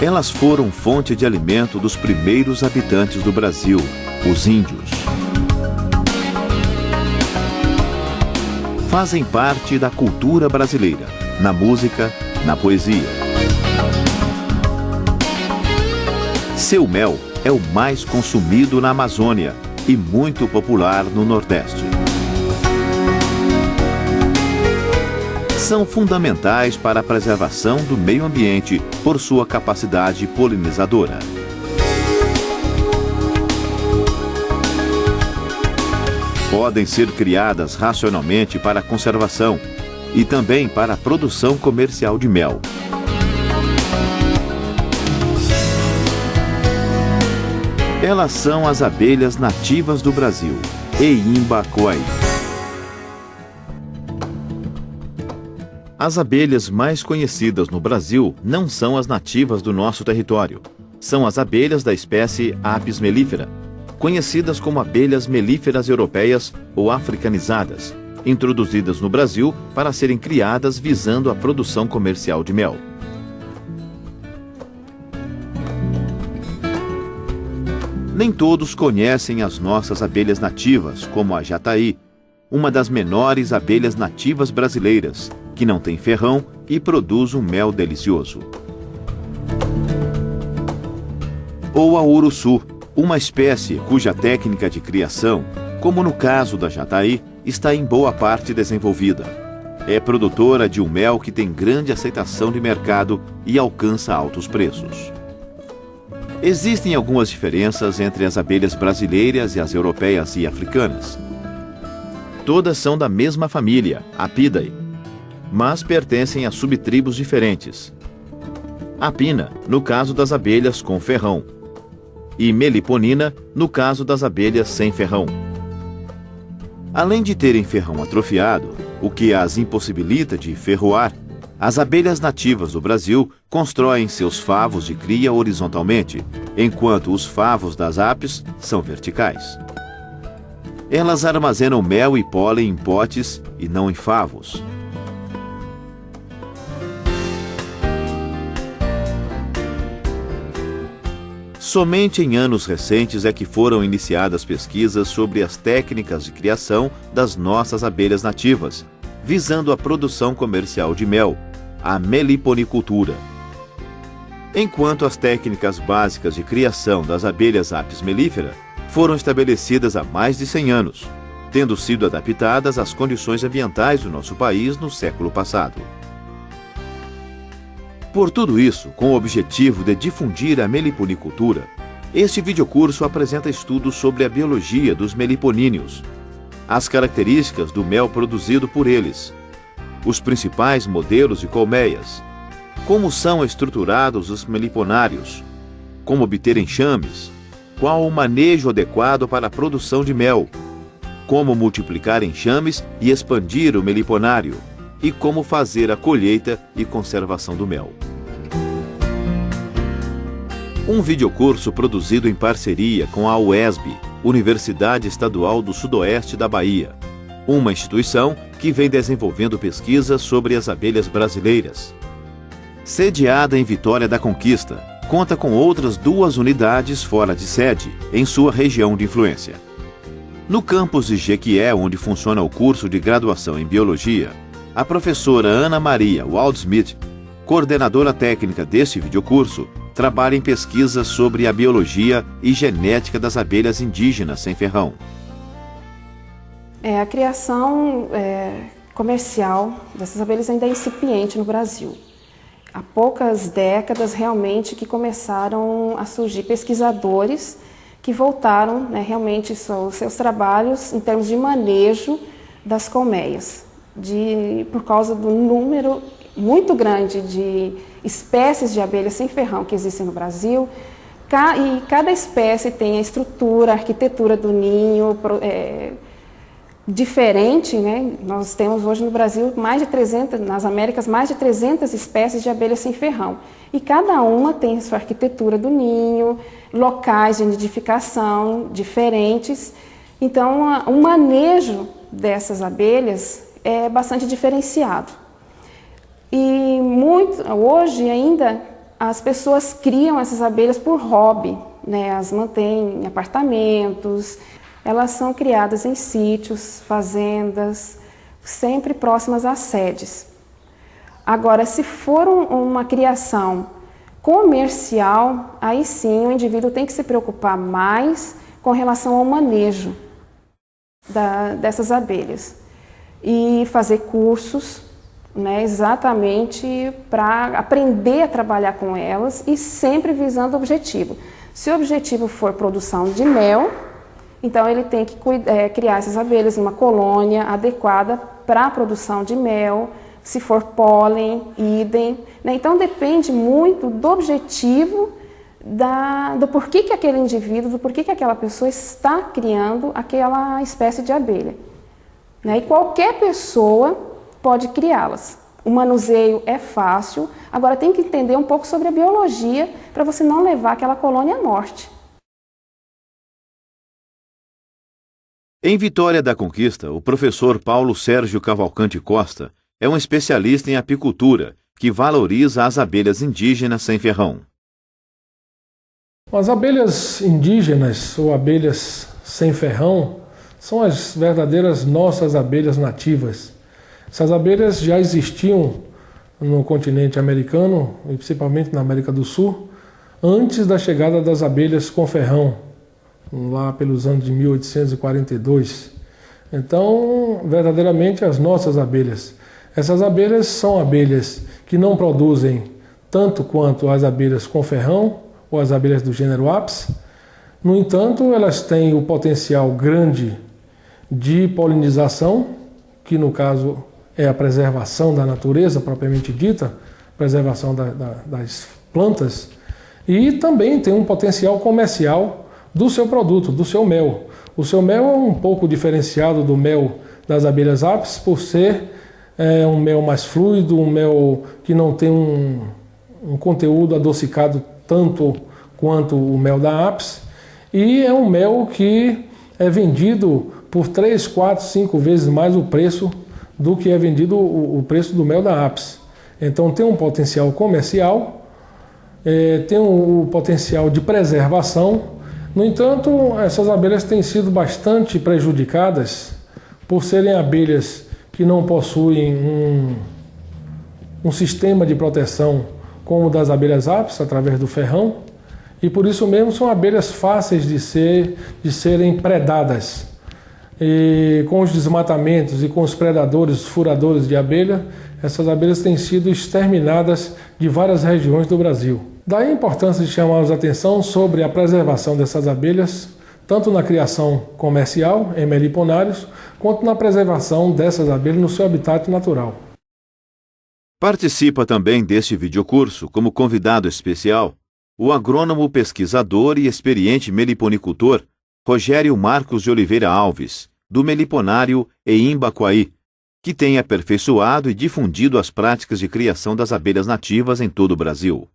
Elas foram fonte de alimento dos primeiros habitantes do Brasil, os índios. Fazem parte da cultura brasileira, na música, na poesia. Seu mel é o mais consumido na Amazônia e muito popular no Nordeste. São fundamentais para a preservação do meio ambiente por sua capacidade polinizadora. Podem ser criadas racionalmente para a conservação e também para a produção comercial de mel. Elas são as abelhas nativas do Brasil, Eimbacoaí. As abelhas mais conhecidas no Brasil não são as nativas do nosso território. São as abelhas da espécie Apis mellifera, conhecidas como abelhas melíferas europeias ou africanizadas, introduzidas no Brasil para serem criadas visando a produção comercial de mel. Nem todos conhecem as nossas abelhas nativas, como a jataí, uma das menores abelhas nativas brasileiras, que não tem ferrão e produz um mel delicioso. Ou a uruçu, uma espécie cuja técnica de criação, como no caso da jataí, está em boa parte desenvolvida. É produtora de um mel que tem grande aceitação de mercado e alcança altos preços. Existem algumas diferenças entre as abelhas brasileiras e as europeias e africanas. Todas são da mesma família, Apidae, mas pertencem a subtribos diferentes. Apina, no caso das abelhas com ferrão, e meliponina, no caso das abelhas sem ferrão. Além de terem ferrão atrofiado, o que as impossibilita de ferroar, as abelhas nativas do Brasil constroem seus favos de cria horizontalmente, enquanto os favos das apis são verticais. Elas armazenam mel e pólen em potes e não em favos. Somente em anos recentes é que foram iniciadas pesquisas sobre as técnicas de criação das nossas abelhas nativas, visando a produção comercial de mel, a meliponicultura. Enquanto as técnicas básicas de criação das abelhas Apis mellifera foram estabelecidas há mais de 100 anos, tendo sido adaptadas às condições ambientais do nosso país no século passado. Por tudo isso, com o objetivo de difundir a meliponicultura, este videocurso apresenta estudos sobre a biologia dos meliponíneos, as características do mel produzido por eles, os principais modelos de colmeias, como são estruturados os meliponários, como obter enxames, qual o manejo adequado para a produção de mel, como multiplicar enxames e expandir o meliponário, e como fazer a colheita e conservação do mel. Um videocurso produzido em parceria com a UESB, Universidade Estadual do Sudoeste da Bahia, uma instituição que vem desenvolvendo pesquisas sobre as abelhas brasileiras. Sediada em Vitória da Conquista, conta com outras 2 unidades fora de sede, em sua região de influência. No campus de Jequié, onde funciona o curso de graduação em Biologia, a professora Ana Maria Waldsmith, coordenadora técnica deste videocurso, trabalha em pesquisas sobre a biologia e genética das abelhas indígenas sem ferrão. A criação comercial dessas abelhas ainda é incipiente no Brasil. Há poucas décadas realmente que começaram a surgir pesquisadores que voltaram realmente os seus trabalhos em termos de manejo das colmeias, por causa do número muito grande de espécies de abelhas sem ferrão que existem no Brasil, e cada espécie tem a estrutura, a arquitetura do ninho diferente, né? Nós temos hoje no Brasil nas Américas, mais de 300 espécies de abelhas sem ferrão. E cada uma tem a sua arquitetura do ninho, locais de nidificação diferentes. Então, o manejo dessas abelhas é bastante diferenciado. E hoje ainda as pessoas criam essas abelhas por hobby, né? As mantêm em apartamentos, elas são criadas em sítios, fazendas, sempre próximas às sedes. Agora, se for uma criação comercial, aí sim o indivíduo tem que se preocupar mais com relação ao manejo dessas abelhas e fazer cursos, né, exatamente para aprender a trabalhar com elas e sempre visando o objetivo. Se o objetivo for produção de mel, então ele tem que criar essas abelhas em uma colônia adequada para a produção de mel. Se for pólen, idem, né? Então depende muito do objetivo, do porquê que aquele indivíduo, do porquê que aquela pessoa está criando aquela espécie de abelha, né? E qualquer pessoa pode criá-las. O manuseio é fácil, agora tem que entender um pouco sobre a biologia para você não levar aquela colônia à morte. Em Vitória da Conquista, o professor Paulo Sérgio Cavalcante Costa é um especialista em apicultura que valoriza as abelhas indígenas sem ferrão. As abelhas indígenas ou abelhas sem ferrão são as verdadeiras nossas abelhas nativas. Essas abelhas já existiam no continente americano, e principalmente na América do Sul, antes da chegada das abelhas com ferrão, lá pelos anos de 1842. Então, verdadeiramente, as nossas abelhas. Essas abelhas são abelhas que não produzem tanto quanto as abelhas com ferrão ou as abelhas do gênero Apis. No entanto, elas têm o potencial grande de polinização, que no caso é a preservação da natureza propriamente dita, preservação das plantas, e também tem um potencial comercial do seu produto, do seu mel. O seu mel é um pouco diferenciado do mel das abelhas Apis por ser um mel mais fluido, um mel que não tem um conteúdo adocicado tanto quanto o mel da Apis, e é um mel que é vendido por 3, 4, 5 vezes mais o preço do que é vendido o preço do mel da Apis. Então tem um potencial comercial, tem um potencial de preservação. No entanto, essas abelhas têm sido bastante prejudicadas por serem abelhas que não possuem um sistema de proteção como o das abelhas Apis, através do ferrão, e por isso mesmo são abelhas fáceis de serem predadas. E com os desmatamentos e com os predadores, os furadores de abelha, essas abelhas têm sido exterminadas de várias regiões do Brasil. Daí a importância de chamarmos a atenção sobre a preservação dessas abelhas, tanto na criação comercial, em meliponários, quanto na preservação dessas abelhas no seu habitat natural. Participa também deste videocurso, como convidado especial, o agrônomo, pesquisador e experiente meliponicultor Rogério Marcos de Oliveira Alves, do Meliponário Eimbaquaí, que tem aperfeiçoado e difundido as práticas de criação das abelhas nativas em todo o Brasil.